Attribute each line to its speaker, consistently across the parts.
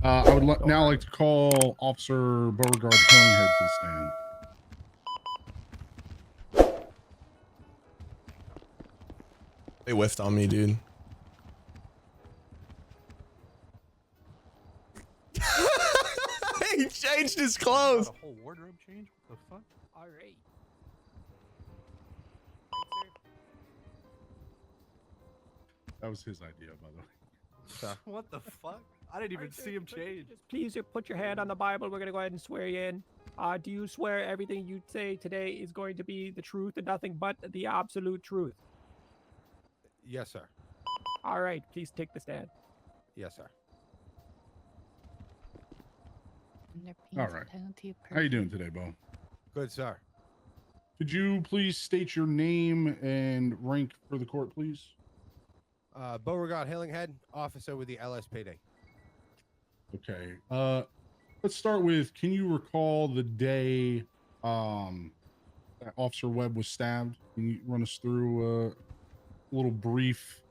Speaker 1: I would now like to call Officer Beauregard Hillinghead to the stand.
Speaker 2: They whiffed on me, dude. He changed his clothes.
Speaker 3: A whole wardrobe change? What the fuck?
Speaker 4: All right.
Speaker 1: That was his idea, by the way.
Speaker 3: What the fuck? I didn't even see him change.
Speaker 4: Just please put your hand on the Bible. We're gonna go ahead and swear you in. Do you swear everything you say today is going to be the truth and nothing but the absolute truth?
Speaker 5: Yes, sir.
Speaker 4: All right. Please take the stand.
Speaker 5: Yes, sir.
Speaker 1: All right. How you doing today, Bo?
Speaker 5: Good, sir.
Speaker 1: Could you please state your name and rank for the court, please?
Speaker 5: Beauregard Hillinghead, officer with the LSPD.
Speaker 1: Okay. Let's start with, can you recall the day that Officer Webb was stabbed? Can you run us through a little brief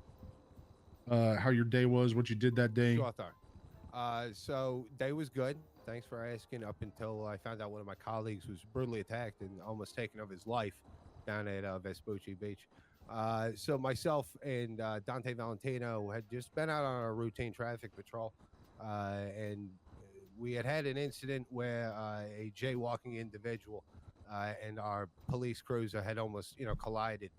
Speaker 1: how your day was, what you did that day?
Speaker 5: Sure, sir. So day was good. Thanks for asking. Up until I found out one of my colleagues was brutally attacked and almost taken of his life down at Vespucci Beach. So myself and Dante Valentino had just been out on a routine traffic patrol, and we had an incident where a jaywalking individual and our police cruiser had almost, collided.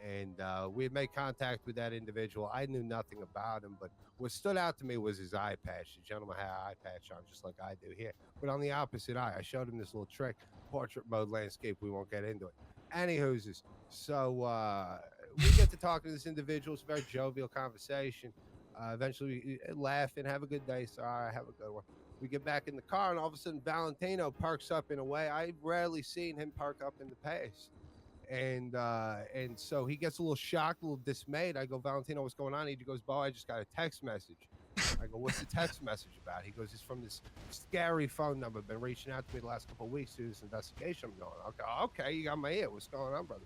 Speaker 5: And we had made contact with that individual. I knew nothing about him, but what stood out to me was his eye patch. The gentleman had an eye patch on, just like I do here, but on the opposite eye. I showed him this little trick, portrait mode landscape. We won't get into it. Anywho's, so we get to talk to this individual. It's a very jovial conversation. Eventually, we laugh and have a good day. So, all right, have a good one. We get back in the car, and all of a sudden, Valentino parks up in a way I've rarely seen him park up in the past. And so he gets a little shocked, a little dismayed. I go, Valentino, what's going on? He goes, Bo, I just got a text message. I go, what's the text message about? He goes, it's from this scary phone number. Been reaching out to me the last couple of weeks to this investigation I'm going. Okay, you got my ear. What's going on, brother?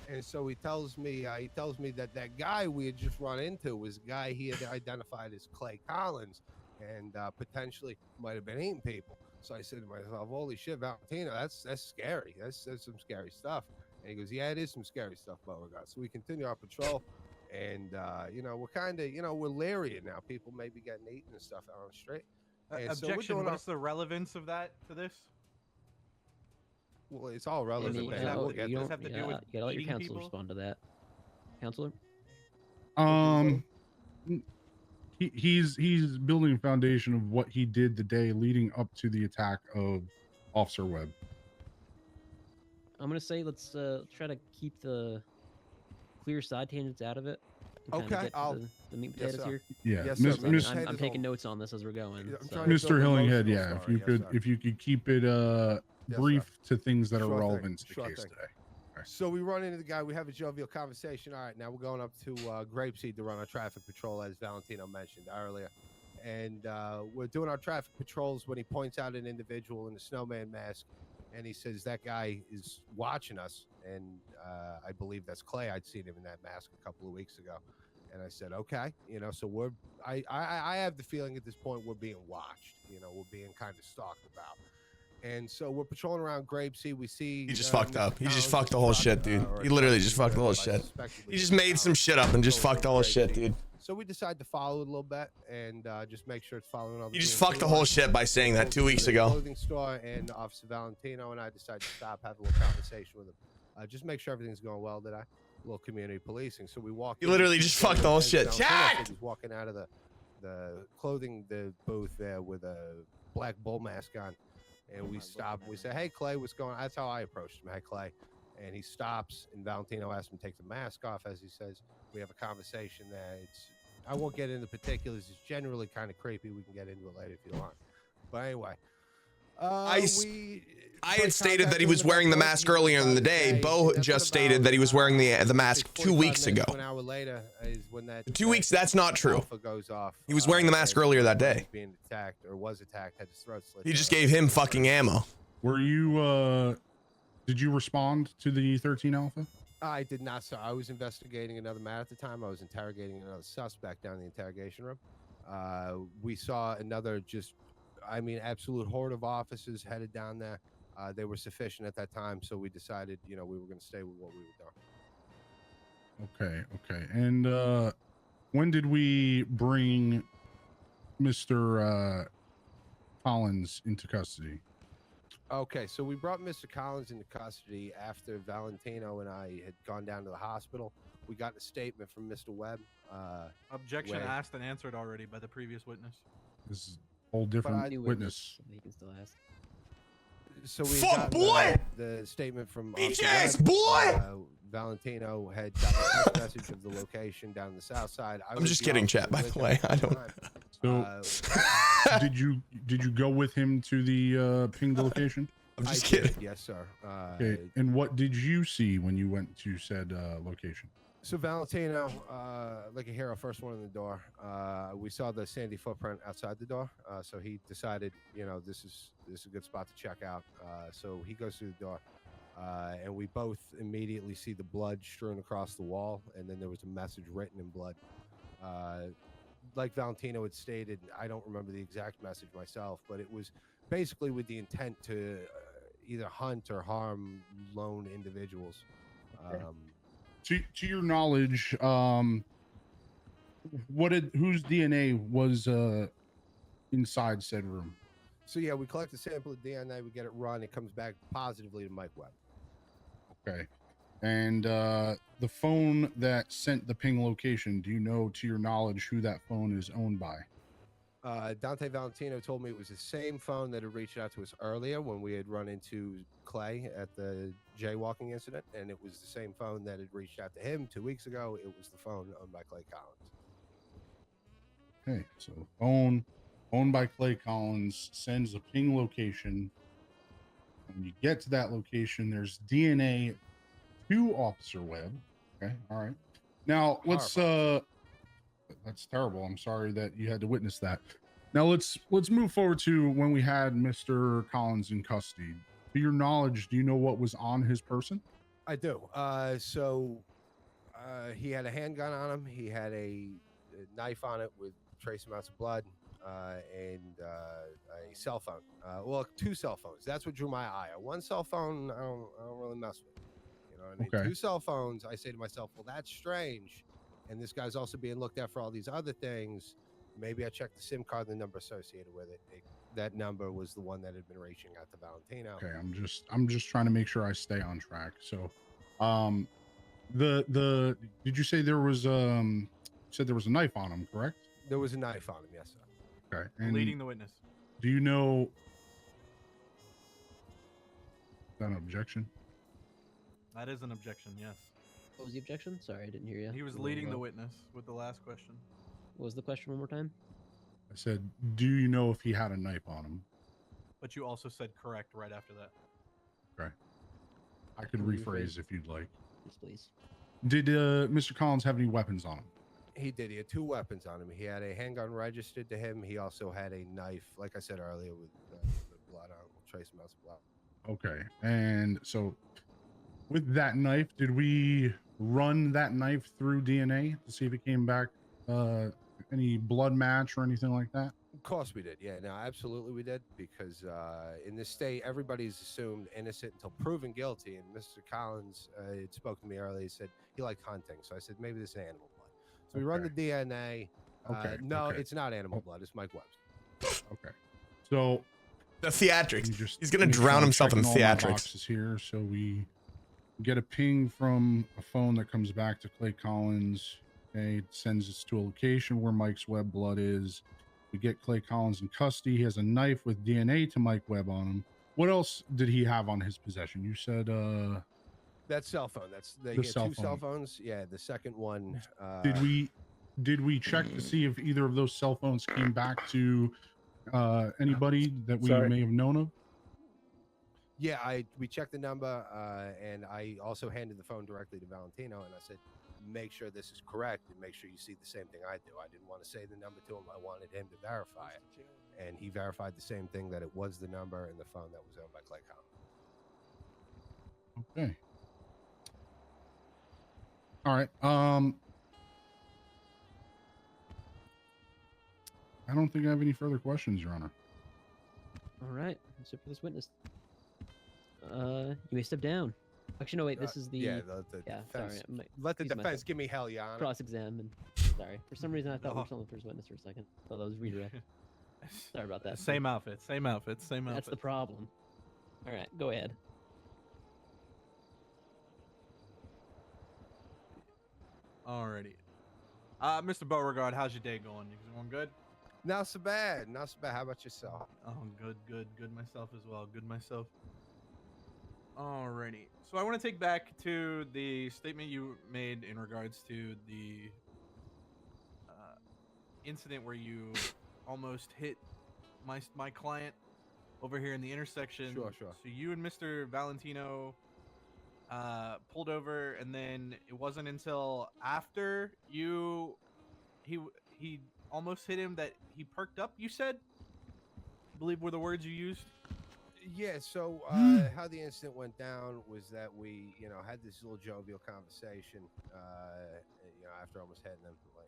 Speaker 5: And so he tells me that guy we had just run into was a guy he had identified as Clay Collins, and potentially might have been eating people. So I said to myself, holy shit, Valentino, that's scary. That's some scary stuff. And he goes, yeah, it is some scary stuff, Beauregard. So we continue our patrol, and we're kind of, we're leery now. People may be getting eaten and stuff out on the street. And
Speaker 3: Objection. So what's the relevance of that to this?
Speaker 5: Well, it's all relevant.
Speaker 3: You
Speaker 6: gotta let your counselor respond to that. Counselor?
Speaker 1: He's building a foundation of what he did the day leading up to the attack of Officer Webb.
Speaker 6: I'm gonna say let's try to keep the clear side tangents out of it.
Speaker 5: Okay,
Speaker 6: the meat and potatoes here.
Speaker 1: Yeah,
Speaker 5: yes,
Speaker 6: I'm taking notes on this as we're going. So.
Speaker 1: Mr. Hillinghead, yeah, if you could keep it brief to things that are relevant to the case today. Okay.
Speaker 5: So we run into the guy. We have a jovial conversation. All right, now we're going up to Grapeseed to run our traffic patrol, as Valentino mentioned earlier. And we're doing our traffic patrols when he points out an individual in a snowman mask. And he says that guy is watching us, and I believe that's Clay. I'd seen him in that mask a couple of weeks ago, and I said, okay, so I have the feeling at this point we're being watched. We're being kind of stalked about, and so we're patrolling around Grapeseed. We see
Speaker 2: he just fucked up. He just fucked the whole shit, dude. He literally just fucked the whole shit. He just made some shit up and just fucked the whole shit, dude.
Speaker 5: So we decide to follow it a little bit and just make sure it's following all the.
Speaker 2: You just fucked the whole shit by saying that 2 weeks ago.
Speaker 5: Clothing store, and Officer Valentino and I decided to stop, have a little conversation with him, just make sure everything's going well. Did I? A little community policing. So we walk.
Speaker 2: You literally just fucked the whole shit. Jack!
Speaker 5: He's walking out of the clothing booth there with a black bull mask on, and we stop and we say, "Hey, Clay, what's going on?" That's how I approached him. Hey, Clay. And he stops, and Valentino asks him to take the mask off. As he says, we have a conversation there. I won't get into particulars. It's generally kind of creepy. We can get into it later if you want. But anyway,
Speaker 2: I had stated that he was wearing the mask earlier in the day. Bo just stated that he was wearing the mask 2 weeks ago.
Speaker 5: An hour later is when that
Speaker 2: 2 weeks. That's not true.
Speaker 5: Goes off.
Speaker 2: He was wearing the mask earlier that day.
Speaker 5: Being attacked or was attacked, had his throat slit.
Speaker 2: He just gave him fucking ammo.
Speaker 1: Were you? Did you respond to the 13 Alpha?
Speaker 5: I did not, sir. I was investigating another matter at the time. I was interrogating another suspect down in the interrogation room. We saw another absolute horde of officers headed down there. They were sufficient at that time, so we decided, we were going to stay with what we were doing.
Speaker 1: Okay. And when did we bring Mr. Collins into custody?
Speaker 5: Okay, so we brought Mr. Collins into custody after Valentino and I had gone down to the hospital. We got a statement from Mr. Webb.
Speaker 3: Objection asked and answered already by the previous witness.
Speaker 1: This is a whole different witness.
Speaker 6: He can still ask.
Speaker 5: So we
Speaker 2: Fuck, boy!
Speaker 5: The statement from
Speaker 2: BJ's boy!
Speaker 5: Valentino had got a text message of the location down the south side.
Speaker 2: I'm just kidding, chat, by the way. I don't.
Speaker 1: So, did you go with him to the pinged location?
Speaker 2: I'm just kidding.
Speaker 5: Yes, sir.
Speaker 1: Okay. And what did you see when you went to said location?
Speaker 5: So Valentino, like a hero, first one in the door. We saw the sandy footprint outside the door. So he decided, this is a good spot to check out. So he goes through the door, and we both immediately see the blood strewn across the wall, and then there was a message written in blood. Like Valentino had stated, I don't remember the exact message myself, but it was basically with the intent to either hunt or harm lone individuals.
Speaker 1: To your knowledge, whose DNA was inside said room?
Speaker 5: So yeah, we collect a sample of DNA, we get it run, it comes back positively to Mike Webb.
Speaker 1: Okay. And the phone that sent the ping location, do you know, to your knowledge, who that phone is owned by?
Speaker 5: Dante Valentino told me it was the same phone that had reached out to us earlier when we had run into Clay at the jaywalking incident, and it was the same phone that had reached out to him 2 weeks ago. It was the phone owned by Clay Collins.
Speaker 1: Okay, so owned by Clay Collins sends a ping location. When you get to that location, there's DNA to Officer Webb. Okay, all right. Now let's that's terrible. I'm sorry that you had to witness that. Now let's move forward to when we had Mr. Collins in custody. To your knowledge, do you know what was on his person?
Speaker 5: I do. He had a handgun on him. He had a knife on it with trace amounts of blood, and a cell phone. Well, 2 cell phones. That's what drew my eye. One cell phone, I don't really mess with. You know what I mean?
Speaker 1: Okay.
Speaker 5: 2 cell phones. I say to myself, well, that's strange. And this guy's also being looked at for all these other things. Maybe I checked the SIM card, the number associated with it. That number was the one that had been reaching out to Valentino.
Speaker 1: Okay, I'm just trying to make sure I stay on track. So, did you say there was said there was a knife on him, correct?
Speaker 5: There was a knife on him, yes, sir.
Speaker 1: Okay. And
Speaker 3: Leading the witness.
Speaker 1: do you know? Is that an objection?
Speaker 3: That is an objection, yes.
Speaker 6: What was the objection? Sorry, I didn't hear you.
Speaker 3: He was leading the witness with the last question.
Speaker 6: What was the question one more time?
Speaker 1: I said, do you know if he had a knife on him?
Speaker 3: But you also said correct right after that.
Speaker 1: Okay. I could rephrase if you'd like.
Speaker 6: Yes, please.
Speaker 1: Did Mr. Collins have any weapons on him?
Speaker 5: He did. He had 2 weapons on him. He had a handgun registered to him. He also had a knife, like I said earlier, with blood on it, trace amounts of blood.
Speaker 1: Okay. And so with that knife, did we run that knife through DNA to see if it came back any blood match or anything like that?
Speaker 5: Of course we did. Yeah, no, absolutely we did. Because in this state, everybody's assumed innocent until proven guilty. And Mr. Collins had spoken to me earlier. He said he liked hunting. So I said, maybe this is animal blood. So we run the DNA. No, it's not animal blood. It's Mike Webb's.
Speaker 1: Okay. So
Speaker 2: the theatrics.
Speaker 1: Just
Speaker 2: he's gonna drown himself in theatrics.
Speaker 1: Here, so we get a ping from a phone that comes back to Clay Collins. Okay, it sends us to a location where Mike's Webb blood is. We get Clay Collins in custody. He has a knife with DNA to Mike Webb on him. What else did he have on his possession? You said
Speaker 5: that cell phone. They
Speaker 1: the
Speaker 5: get 2 cell phones. Yeah, the second one.
Speaker 1: Did we check to see if either of those cell phones came back to anybody that we may have known of?
Speaker 5: Yeah, we checked the number, and I also handed the phone directly to Valentino, and I said, make sure this is correct and make sure you see the same thing I do. I didn't want to say the number to him. I wanted him to verify it. And he verified the same thing, that it was the number and the phone that was owned by Clay Collins.
Speaker 1: Okay. All right. don't think I have any further questions, Your Honor.
Speaker 6: All right, that's it for this witness. You may step down. Actually, no, wait. This is the
Speaker 5: yeah, the
Speaker 6: yeah.
Speaker 5: defense.
Speaker 6: Sorry,
Speaker 5: Let the
Speaker 6: excuse
Speaker 5: defense
Speaker 6: myself.
Speaker 5: give me hell, Your Honor.
Speaker 6: Cross-examine. Sorry, for some reason I thought we were still on the first witness for a second. Thought that was redirect. Sorry about that.
Speaker 3: Same outfit, same outfit, same outfit.
Speaker 6: That's the problem. All right, go ahead.
Speaker 3: Alrighty. Mr. Beauregard, how's your day going? You going good?
Speaker 5: Not so bad. Not so bad. How about yourself?
Speaker 3: Oh, good myself as well. Good myself. Alrighty. So I want to take back to the statement you made in regards to the incident where you almost hit my client over here in the intersection.
Speaker 5: Sure.
Speaker 3: So you and Mr. Valentino pulled over, and then it wasn't until after he almost hit him that he perked up, you said? I believe were the words you used.
Speaker 5: Yeah, so how the incident went down was that we, had this little jovial conversation, after almost hitting him, like,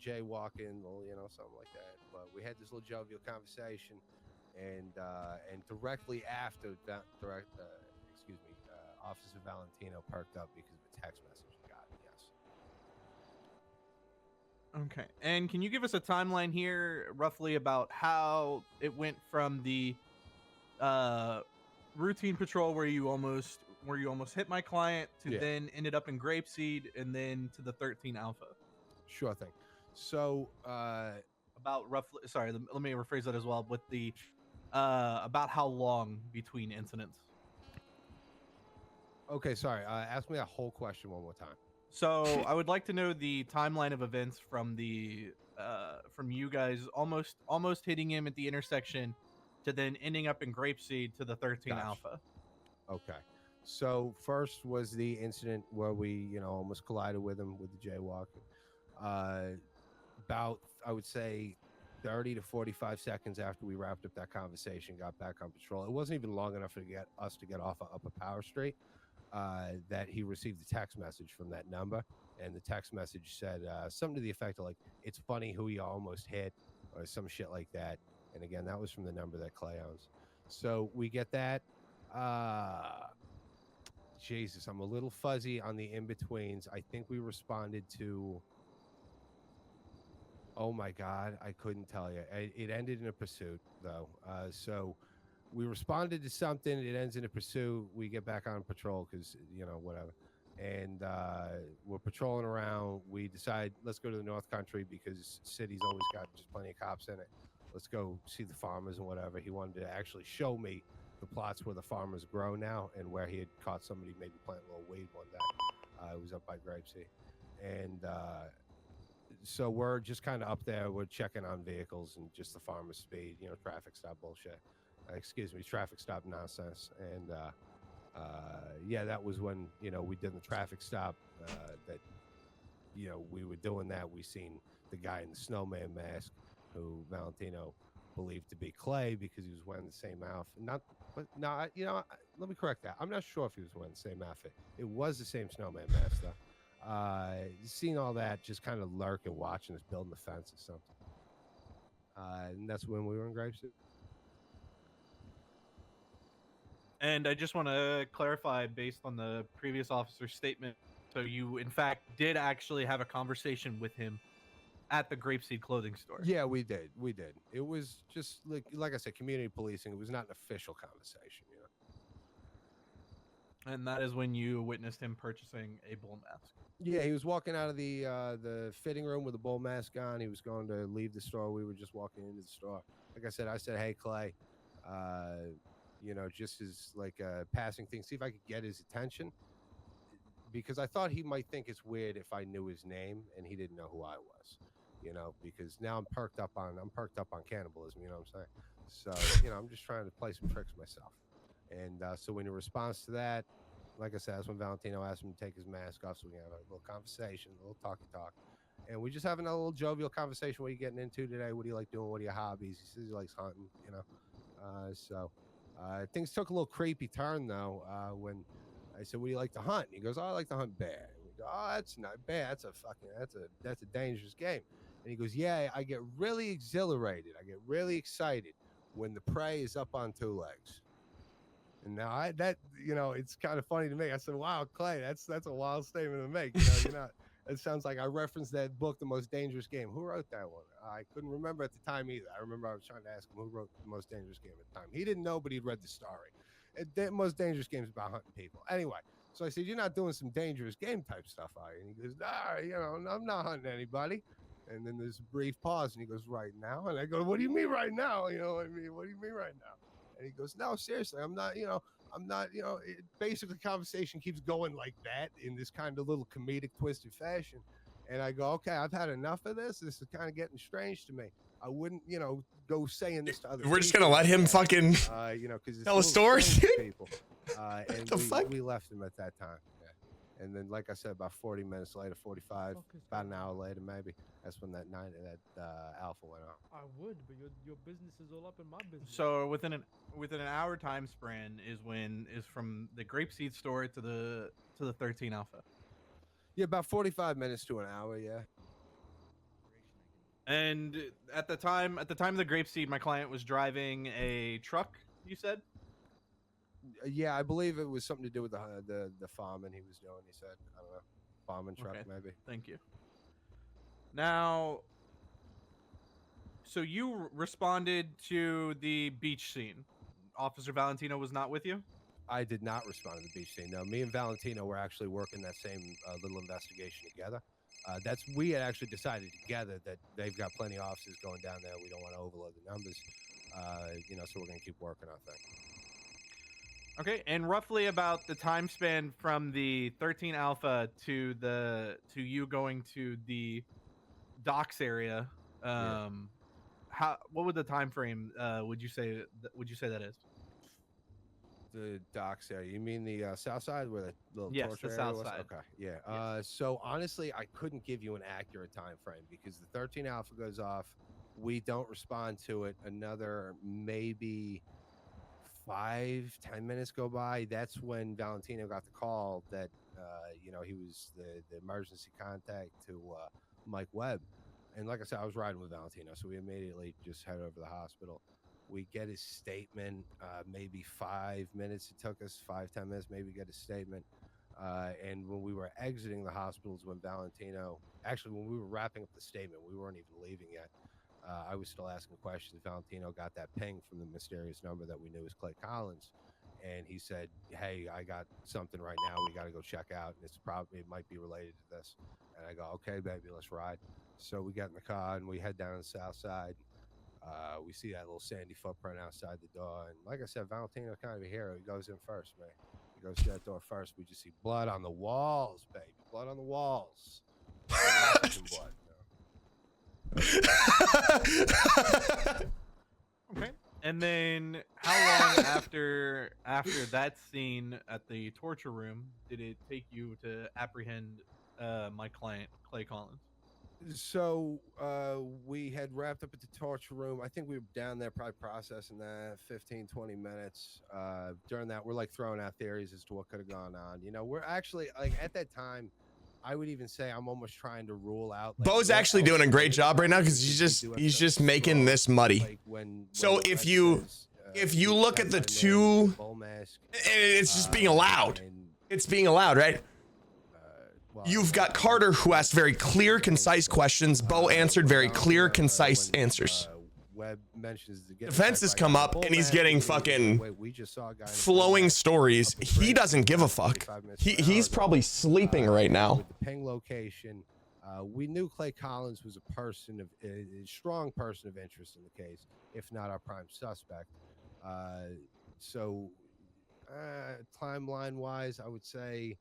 Speaker 5: jaywalking, something like that. But we had this little jovial conversation, and directly after that, Officer Valentino perked up because of a text message he got. Yes.
Speaker 3: Okay. And can you give us a timeline here, roughly, about how it went from the routine patrol where you almost hit my client to then ended up in Grapeseed and then to the 13 Alpha?
Speaker 5: Sure thing. So
Speaker 3: about roughly, sorry, let me rephrase that as well, with the about how long between incidents?
Speaker 5: Okay, sorry. Ask me that whole question one more time.
Speaker 3: So I would like to know the timeline of events from the from you guys almost hitting him at the intersection to then ending up in Grapeseed to the 13
Speaker 5: Gotcha.
Speaker 3: Alpha.
Speaker 5: Okay. So first was the incident where we, almost collided with him with the jaywalking. About, I would say, 30 to 45 seconds after we wrapped up that conversation, got back on patrol. It wasn't even long enough to get us to get off of Upper Power Street that he received a text message from that number. And the text message said something to the effect of, like, it's funny who you almost hit, or some shit like that. And again, that was from the number that Clay owns. So we get that. Jesus, I'm a little fuzzy on the in-betweens. I think we responded to... Oh my God, I couldn't tell you. It ended in a pursuit, though. So we responded to something. It ends in a pursuit. We get back on patrol because, whatever. And we're patrolling around. We decide, let's go to the North Country because city's always got just plenty of cops in it. Let's go see the farmers and whatever. He wanted to actually show me the plots where the farmers grow now and where he had caught somebody maybe planting a little weed one day. It was up by Grapeseed. And so we're just kind of up there. We're checking on vehicles and just the farmer's speed, traffic stop bullshit. Traffic stop nonsense. And that was when, we did the traffic stop that, we were doing that. We seen the guy in the snowman mask who Valentino believed to be Clay because he was wearing the same outfit. Let me correct that. I'm not sure if he was wearing the same outfit. It was the same snowman mask, though. Seeing all that, just kind of lurking, watching us building the fence or something. And that's when we were in Grapeseed.
Speaker 3: And I just want to clarify based on the previous officer's statement. So you, in fact, did actually have a conversation with him at the Grapeseed clothing store.
Speaker 5: Yeah, we did. It was just like I said, community policing. It was not an official conversation,
Speaker 3: And that is when you witnessed him purchasing a bull mask.
Speaker 5: Yeah, he was walking out of the fitting room with a bull mask on. He was going to leave the store. We were just walking into the store. Like I said, hey, Clay, just as like a passing thing, see if I could get his attention. Because I thought he might think it's weird if I knew his name and he didn't know who I was. Because now I'm perked up on cannibalism, you know what I'm saying? So, I'm just trying to play some tricks myself. And so in response to that, like I said, that's when Valentino asked him to take his mask off so we can have a little conversation, a little talk. And we just having a little jovial conversation. What are you getting into today? What do you like doing? What are your hobbies? He says he likes hunting, Things took a little creepy turn, though, when I said, what do you like to hunt? And he goes, I like to hunt bear. And we "Oh, that's not bad. That's a dangerous game." And he goes, "Yeah, I get really exhilarated. I get really excited when the prey is up on two legs." And now it's kind of funny to me. I said, "Wow, Clay, that's a wild statement to make. You're not." It sounds like I referenced that book, The Most Dangerous Game. Who wrote that one? I couldn't remember at the time either. I remember I was trying to ask him who wrote The Most Dangerous Game at the time. He didn't know, but he'd read the story. The Most Dangerous Game is about hunting people. Anyway, so I said, "You're not doing some dangerous game type stuff, are you?" And he goes, "Nah, I'm not hunting anybody." And then there's a brief pause, and he goes, "Right now?" And I go, "What do you mean right now? You know what I mean? What do you mean right now?" And he goes, "No, seriously, I'm not, basically conversation keeps going like that in this kind of little comedic twisted fashion. And I go, "Okay, I've had enough of this. This is kind of getting strange to me. I wouldn't, go saying this to other
Speaker 2: We're just gonna let him fucking
Speaker 5: because
Speaker 2: tell a story.
Speaker 5: People. And we left him at that time. Yeah. And then, like I said, about 40 minutes later, 45, about an hour later, maybe, that's when that alpha went off.
Speaker 7: I would, but your business is all up in my business.
Speaker 3: So within an hour time span is from the grapeseed store to the 13 alpha.
Speaker 5: Yeah, about 45 minutes to an hour. Yeah.
Speaker 3: And at the time of the grapeseed, my client was driving a truck. You said.
Speaker 5: Yeah, I believe it was something to do with the farming he was doing. He said, I don't know, farming truck maybe.
Speaker 3: Thank you. Now, so you responded to the beach scene. Officer Valentino was not with you?
Speaker 5: I did not respond to the beach scene. No, me and Valentino were actually working that same little investigation together. We had actually decided together that they've got plenty of officers going down there. We don't want to overload the numbers, so we're going to keep working on things.
Speaker 3: Okay, and roughly about the time span from the 13 alpha to you going to the docks area, what would the time frame would you say that is?
Speaker 5: The docks area. You mean the south side where the little torture
Speaker 3: the
Speaker 5: area
Speaker 3: south
Speaker 5: was?
Speaker 3: side.
Speaker 5: Okay, yeah. So honestly, I couldn't give you an accurate time frame because the 13 alpha goes off. We don't respond to it. Another maybe 5-10 minutes go by. That's when Valentino got the call that he was the emergency contact to Mike Webb. And like I said, I was riding with Valentino, so we immediately just head over to the hospital. We get his statement, maybe 5 minutes. It took us 5-10 minutes, maybe get his statement. And when we were exiting the hospitals, when we were wrapping up the statement, we weren't even leaving yet. I was still asking questions. Valentino got that ping from the mysterious number that we knew was Clay Collins. And he said, "Hey, I got something right now. We got to go check out. And it might be related to this." And I go, "Okay, baby, let's ride." So we get in the car and we head down the south side. We see that little sandy footprint outside the door. And like I said, Valentino's kind of a hero. He goes in first, man. He goes to that door first. We just see blood on the walls, baby. Blood on the walls. Blood.
Speaker 3: Okay. And then how long after that scene at the torture room did it take you to apprehend my client, Clay Collins?
Speaker 5: So we had wrapped up at the torture room. I think we were down there probably processing that 15-20 minutes. During that, we're like throwing out theories as to what could have gone on. We're actually like at that time, I would even say I'm almost trying to rule out. Like,
Speaker 2: Bo's actually doing a great job right now because he's just making this muddy.
Speaker 5: Like
Speaker 2: so if you look at the two, it's just being allowed. It's being allowed, right? You've got Carter, who asked very clear, concise questions. Bo answered very clear, concise answers.
Speaker 5: Webb mentions
Speaker 2: Defense has come up, and he's getting fucking flowing stories. He doesn't give a fuck. He's probably sleeping right now.
Speaker 5: With the ping location, we knew Clay Collins was a strong person of interest in the case, if not our prime suspect. So timeline-wise, I would say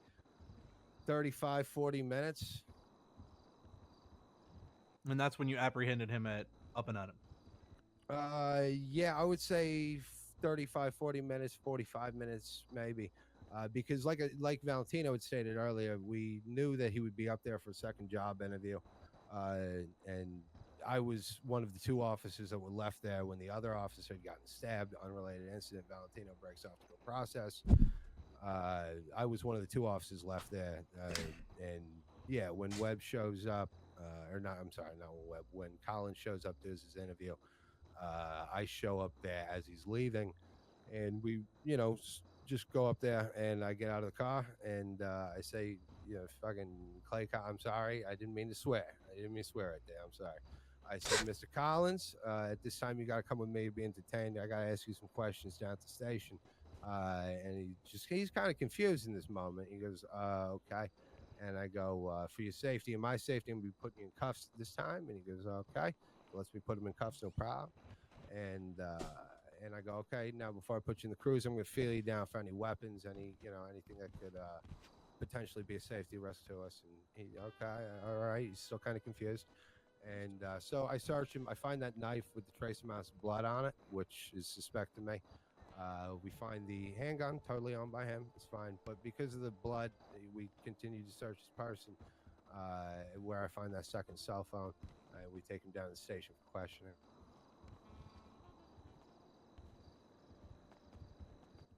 Speaker 5: 35-40 minutes.
Speaker 3: And that's when you apprehended him at Up and Adam.
Speaker 5: Yeah, I would say 35-40 minutes, 45 minutes maybe. Because like Valentino had stated earlier, we knew that he would be up there for a second job interview. And I was one of the two officers that were left there when the other officer had gotten stabbed. Unrelated incident. Valentino breaks off to go process. I was one of the 2 officers left there, and yeah, when Webb shows up, or not, I'm sorry, not when Webb, when Colin shows up, does his interview, I show up there as he's leaving, and we, just go up there, and I get out of the car, and I say, fucking Clay, I'm sorry, I didn't mean to swear. I didn't mean to swear right there. I'm sorry. I said, Mr. Collins, at this time you got to come with me to be entertained. I got to ask you some questions down at the station. And he's kind of confused in this moment. He goes, okay. And I go, for your safety and my safety, I'm going to be putting you in cuffs this time. And he goes, okay. Lets me put him in cuffs, no problem. And I go, okay, now before I put you in the cruise, I'm going to feel you down for any weapons, anything that could potentially be a safety risk to us. And he, okay, all right. He's still kind of confused. And so I search him. I find that knife with the trace amounts of blood on it, which is suspect to me. We find the handgun, totally owned by him. It's fine. But because of the blood, we continue to search his person, where I find that second cell phone. We take him down to the station for questioning.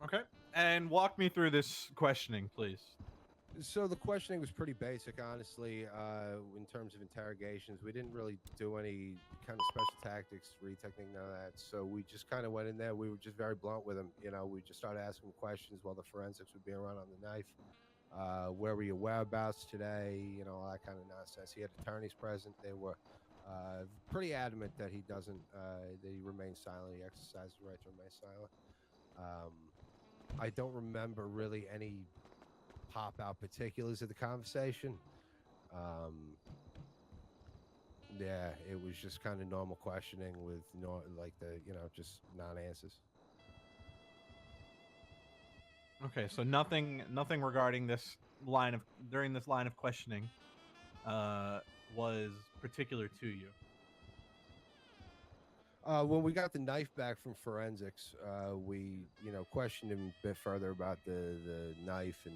Speaker 3: Okay. And walk me through this questioning, please.
Speaker 5: So the questioning was pretty basic, honestly, in terms of interrogations. We didn't really do any kind of special tactics, read technique, none of that. So we just kind of went in there. We were just very blunt with him. We just started asking questions while the forensics were being run on the knife. Where were your whereabouts today? All that kind of nonsense. He had attorneys present. They were pretty adamant that he doesn't, that he remains silent. He exercised the right to remain silent. I don't remember really any pop out particulars of the conversation. Yeah, it was just kind of normal questioning with just non-answers.
Speaker 3: Okay, so nothing regarding during this line of questioning was particular to you.
Speaker 5: When we got the knife back from forensics, we questioned him a bit further about the knife and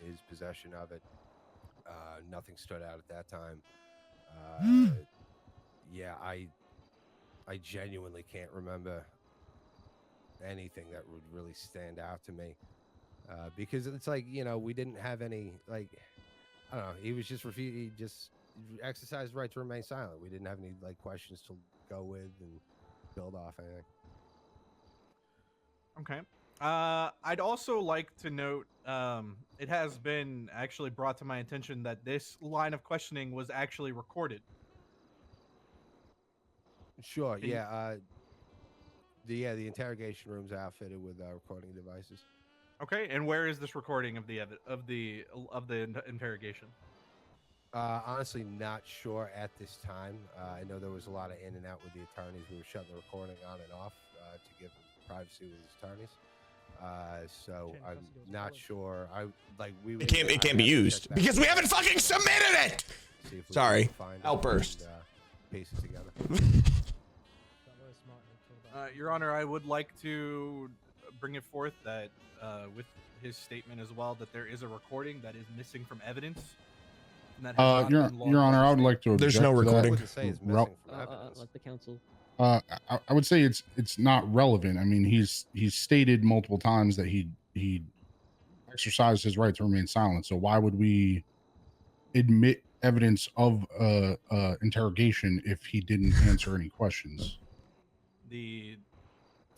Speaker 5: his possession of it. Nothing stood out at that time. Yeah, I genuinely can't remember anything that would really stand out to me, because it's like we didn't have any, like, I don't know, he was just he just exercised the right to remain silent. We didn't have any questions to go with and build off anything.
Speaker 3: Okay. I'd also like to note, it has been actually brought to my attention that this line of questioning was actually recorded.
Speaker 5: Sure. Yeah. The interrogation room's outfitted with recording devices.
Speaker 3: Okay. And where is this recording of the interrogation?
Speaker 5: Honestly, not sure at this time. I know there was a lot of in and out with the attorneys. We were shutting the recording on and off to give privacy with his attorneys. So I'm not sure.
Speaker 2: It can't be used because we haven't fucking submitted it. Sorry, outburst.
Speaker 5: Piece it together.
Speaker 3: Your Honor, I would like to bring it forth that with his statement as well, that there is a recording that is missing from evidence.
Speaker 1: Your Honor, I would like to object.
Speaker 2: There's no recording.
Speaker 6: Let the counsel.
Speaker 1: I would say it's not relevant. I mean, he's stated multiple times that he exercised his right to remain silent. So why would we admit evidence of interrogation if he didn't answer any questions?
Speaker 3: The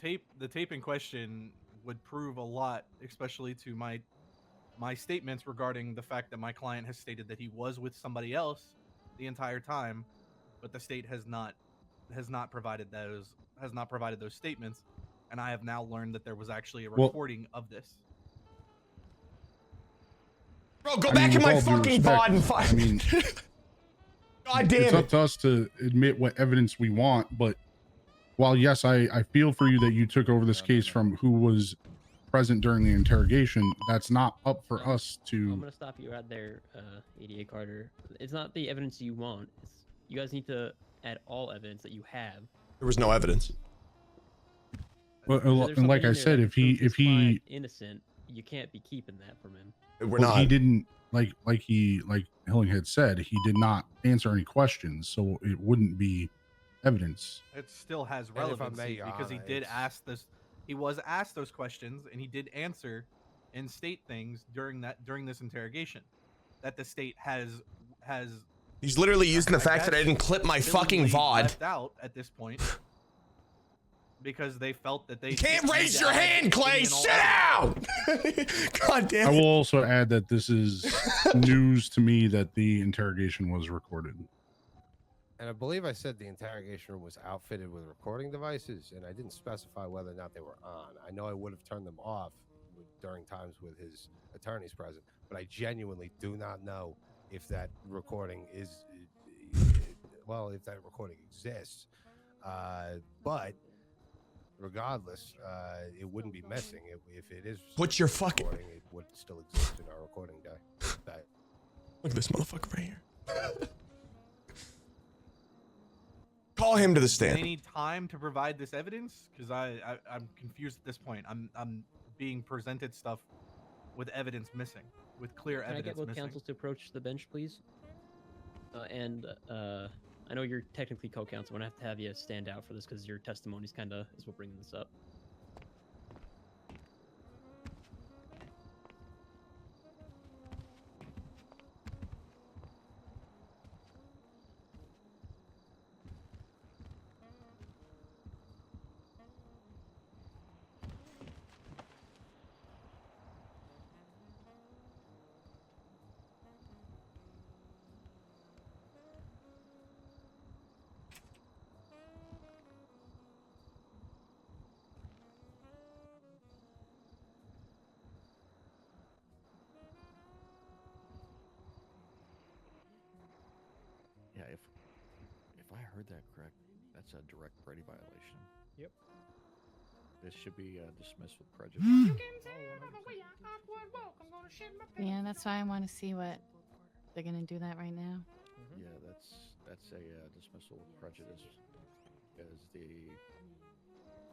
Speaker 3: tape in question would prove a lot, especially to my statements regarding the fact that my client has stated that he was with somebody else the entire time, but the state has not provided those statements, and I have now learned that there was actually a recording of this.
Speaker 2: Bro, go back in my fucking pod and find.
Speaker 1: I mean,
Speaker 2: God damn
Speaker 1: it's up to us to admit what evidence we want, but while yes, I feel for you that you took over this case from who was present during the interrogation, that's not up for us to.
Speaker 6: I'm gonna stop you right there, ADA Carter. It's not the evidence you want. You guys need to add all evidence that you have.
Speaker 2: There was no evidence.
Speaker 1: Well, and like I said, if he
Speaker 6: innocent, you can't be keeping that from him.
Speaker 2: We're not.
Speaker 1: He didn't like Hilling had said, he did not answer any questions, so it wouldn't be evidence.
Speaker 3: It still has relevancy because he did ask this. He was asked those questions and he did answer and state things during this interrogation that the state has
Speaker 2: He's literally using the fact that I didn't clip my fucking
Speaker 3: willingly
Speaker 2: VOD.
Speaker 3: left out at this point because they felt that they
Speaker 2: You can't
Speaker 3: didn't
Speaker 2: raise
Speaker 3: need
Speaker 2: your
Speaker 3: to add
Speaker 2: hand, Clay.
Speaker 3: any and
Speaker 2: Sit
Speaker 3: all
Speaker 2: down. God damn
Speaker 1: I
Speaker 2: it.
Speaker 1: will also add that this is news to me that the interrogation was recorded.
Speaker 5: And I believe I said the interrogation room was outfitted with recording devices, and I didn't specify whether or not they were on. I know I would have turned them off during times with his attorneys present, but I genuinely do not know if that recording is, well, if that recording exists. But regardless, it wouldn't be missing. If it is
Speaker 2: What's your fucking...
Speaker 5: recording, it would still exist in our recording day.
Speaker 2: Look at this motherfucker right here. Call him to the
Speaker 3: Do they
Speaker 2: stand.
Speaker 3: need time to provide this evidence? Because I'm confused at this point. I'm being presented stuff with evidence missing, with clear
Speaker 6: Can I
Speaker 3: evidence
Speaker 6: get both
Speaker 3: missing.
Speaker 6: counsels to approach the bench, please? I know you're technically co-counsel. I'm gonna have to have you stand out for this because your testimony's kind of is what bringing this up.
Speaker 8: Yeah, if I heard that correct, that's a direct Brady violation.
Speaker 7: Yep.
Speaker 8: This should be dismissed with prejudice.
Speaker 9: Yeah, that's why I want to see what they're gonna do that right now.
Speaker 8: Yeah, that's a dismissal with prejudice, because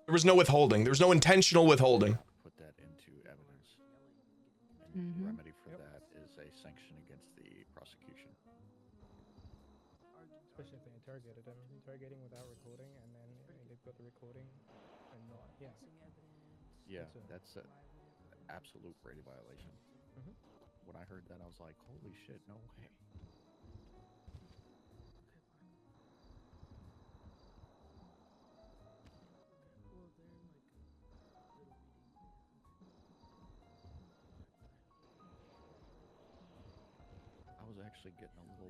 Speaker 2: There was no withholding. There was no intentional withholding.
Speaker 8: put that into evidence, and the
Speaker 9: Mhm.
Speaker 8: remedy for that is a sanction against the prosecution.
Speaker 7: Especially if they interrogated him. Interrogating without recording, and then they've got the recording and not. Yeah.
Speaker 8: Yeah,
Speaker 7: That's
Speaker 8: that's an absolute Brady violation.
Speaker 7: Mhm.
Speaker 8: When I heard that, I was like, "Holy shit, no way!" I was actually getting a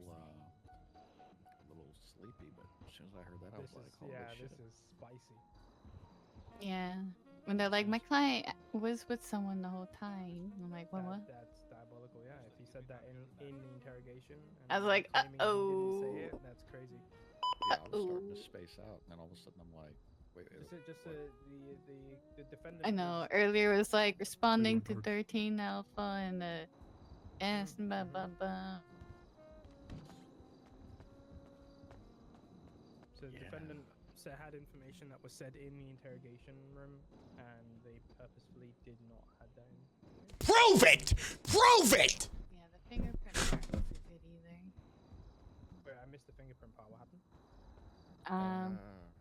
Speaker 8: little sleepy, but as soon as I heard that, I was like, "Holy shit!"
Speaker 7: This is spicy.
Speaker 9: Yeah. When they're like, my client was with someone the whole time. I'm like, what?
Speaker 7: That's diabolical. Yeah, if he said that in the interrogation. And
Speaker 9: I was
Speaker 7: then
Speaker 9: like,
Speaker 7: claiming he
Speaker 9: uh-oh.
Speaker 7: didn't say it, that's crazy.
Speaker 8: Yeah, I was starting to
Speaker 9: Uh-oh.
Speaker 8: space out, and then all of a sudden I'm like, "Wait,
Speaker 7: The defendant.
Speaker 9: I know.
Speaker 7: was-
Speaker 9: Earlier it was like responding to
Speaker 1: George.
Speaker 9: 13 Alpha and the S blah blah blah.
Speaker 7: So the
Speaker 8: Yeah.
Speaker 7: defendant had information that was said in the interrogation room, and they purposefully did not have that in.
Speaker 2: Prove it! Prove it!
Speaker 9: Yeah, the fingerprint part wasn't good either.
Speaker 7: Wait, I missed the fingerprint part. What happened?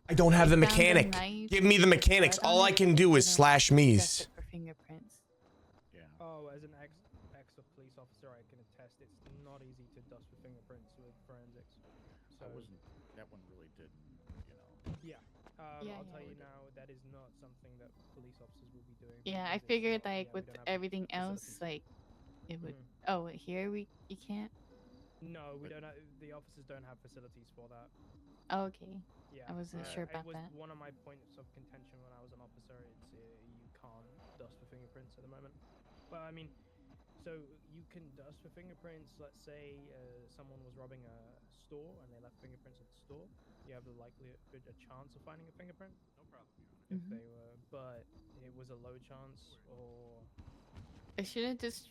Speaker 2: I don't have the
Speaker 9: They found a
Speaker 2: mechanic.
Speaker 9: knife
Speaker 2: Give me the mechanics.
Speaker 9: blood on
Speaker 2: All I
Speaker 9: it,
Speaker 2: can do
Speaker 9: but
Speaker 2: is
Speaker 9: then
Speaker 2: slash
Speaker 9: test
Speaker 2: me's.
Speaker 9: it for fingerprints.
Speaker 8: yeah."
Speaker 7: Oh, as an ex of police officer, I can attest it's not easy to dust for fingerprints with forensics. So
Speaker 8: I wasn't. That one really didn't.
Speaker 7: yeah,
Speaker 9: Yeah,
Speaker 7: I'll
Speaker 9: yeah.
Speaker 7: tell you now that is not something that police officers will be doing.
Speaker 9: Yeah, I
Speaker 7: because it's
Speaker 9: figured
Speaker 7: not-
Speaker 9: like
Speaker 7: yeah, we
Speaker 9: with
Speaker 7: don't have
Speaker 9: everything else,
Speaker 7: facilities.
Speaker 9: like it would.
Speaker 7: Mhm.
Speaker 9: Oh, here you can't.
Speaker 7: No, we don't. The officers don't have facilities for that.
Speaker 9: Oh, okay.
Speaker 7: Yeah,
Speaker 9: I wasn't sure about
Speaker 7: it was
Speaker 9: that.
Speaker 7: one of my points of contention when I was an officer. It's you can't dust for fingerprints at the moment. But I mean, so you can dust for fingerprints. Let's say someone was robbing a store and they left fingerprints at the store. You have the likelihood, a chance of finding a fingerprint.
Speaker 3: No problem.
Speaker 7: If
Speaker 9: Mhm.
Speaker 7: they were, but it was a low chance, or
Speaker 9: I should have just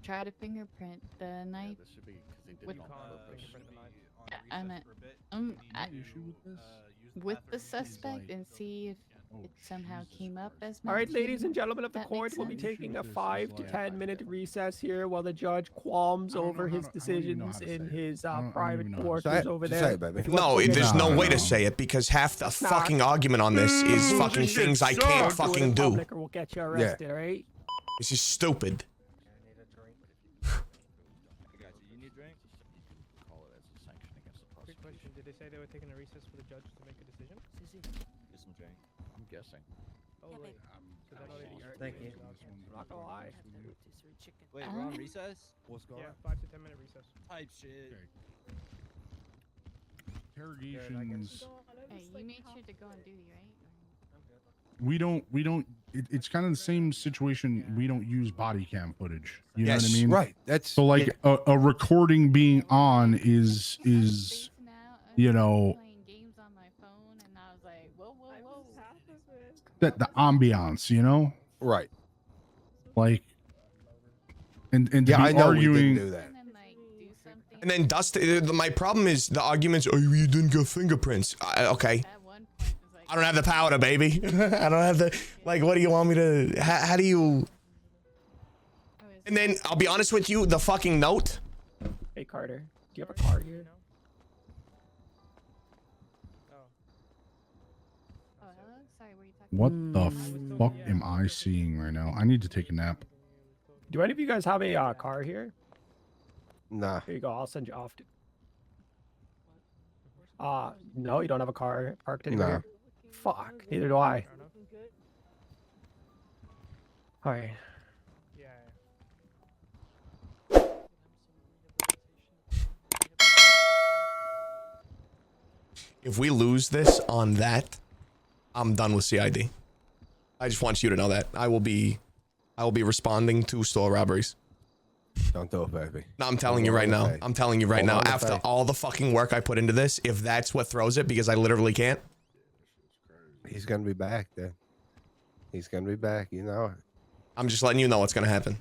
Speaker 9: tried to fingerprint the
Speaker 8: Yeah,
Speaker 9: knife.
Speaker 8: this should be because they did
Speaker 9: With-
Speaker 8: it on
Speaker 7: You can't
Speaker 8: purpose.
Speaker 7: fingerprint the knife.
Speaker 9: I meant-
Speaker 3: We need
Speaker 9: I-
Speaker 3: to,
Speaker 1: issue with this?
Speaker 3: use the
Speaker 9: with the
Speaker 3: bathroom.
Speaker 9: suspect and see if
Speaker 1: Oh,
Speaker 9: it somehow
Speaker 1: Jesus
Speaker 9: came up
Speaker 1: Christ.
Speaker 9: as
Speaker 4: All right, ladies
Speaker 9: mentioned.
Speaker 4: and gentlemen of the
Speaker 9: That
Speaker 4: court,
Speaker 9: makes
Speaker 4: we'll be
Speaker 9: sense.
Speaker 4: taking a
Speaker 1: This is
Speaker 4: 5 to
Speaker 1: like-
Speaker 4: 10-minute recess here while the judge qualms
Speaker 1: I don't
Speaker 4: over
Speaker 1: know how
Speaker 4: his
Speaker 1: to- I don't even know how
Speaker 4: decisions
Speaker 1: to
Speaker 4: in
Speaker 1: say it.
Speaker 4: his
Speaker 1: I don't even
Speaker 4: private
Speaker 1: know how to
Speaker 4: quarters
Speaker 1: say
Speaker 5: it.
Speaker 4: over
Speaker 5: Just
Speaker 4: there.
Speaker 5: say it, baby.
Speaker 4: If you want to
Speaker 2: No,
Speaker 4: put your-
Speaker 2: there's no
Speaker 1: No,
Speaker 2: way to
Speaker 1: no.
Speaker 2: say it because half the
Speaker 4: Nah.
Speaker 2: fucking argument on this is fucking things I can't
Speaker 4: Don't do it in
Speaker 2: fucking do.
Speaker 4: public or we'll get you arrested, all right?
Speaker 2: This is stupid.
Speaker 10: I need a drink. I got you. You need a drink?
Speaker 8: You can call it as a sanction against the
Speaker 7: Quick
Speaker 8: prosecution.
Speaker 7: question: did they say they were taking a recess for the judge to make a decision?
Speaker 8: Get some drink. I'm guessing.
Speaker 7: Oh wait. So they're already
Speaker 4: Thank you.
Speaker 7: arguing.
Speaker 4: I'm not gonna lie.
Speaker 10: Wait, we're on recess?
Speaker 5: What's going
Speaker 7: Yeah,
Speaker 5: on?
Speaker 7: 5 to 10 minute recess.
Speaker 10: Type shit.
Speaker 1: Interrogations.
Speaker 9: Hey, you made sure to go on duty, right?
Speaker 1: We don't. It's kind of the same situation. We don't use body cam footage. You know what I
Speaker 2: Yes,
Speaker 1: mean?
Speaker 5: Right. That's
Speaker 1: So like a recording being on is you know
Speaker 9: Playing games on my phone, and I was like, whoa, whoa, whoa.
Speaker 1: that the ambiance, you know,
Speaker 5: right.
Speaker 1: like and to
Speaker 5: Yeah,
Speaker 1: be
Speaker 5: I know we
Speaker 1: arguing.
Speaker 5: didn't do that.
Speaker 9: And then like do something.
Speaker 2: And then Dust. My problem is the arguments. Oh, you didn't get fingerprints. Okay.
Speaker 9: At one point, it was like,
Speaker 2: I don't have the powder, baby. I don't have the like. What do you want me to? How do you? And then I'll be honest with you. The fucking note.
Speaker 4: Hey Carter, do you have a car here?
Speaker 9: Oh, hello? Sorry, were you talking?
Speaker 1: What the fuck am I seeing right now? I need to take a nap.
Speaker 4: Do any of you guys have a car here?
Speaker 5: Nah.
Speaker 4: Here you go. I'll send you off. No, you don't have a car parked anywhere.
Speaker 5: No.
Speaker 4: Here? Fuck. Neither do I. All right.
Speaker 7: Yeah.
Speaker 2: If we lose this on that, I'm done with CID. I just want you to know that I will be responding to store robberies.
Speaker 5: Don't do it, baby.
Speaker 2: No, I'm telling you right now. I'm telling you right now. After all the fucking work I put into this, if that's what throws it, because I literally can't.
Speaker 5: He's gonna be back then. He's gonna be back. You know it.
Speaker 2: I'm just letting you know what's gonna happen.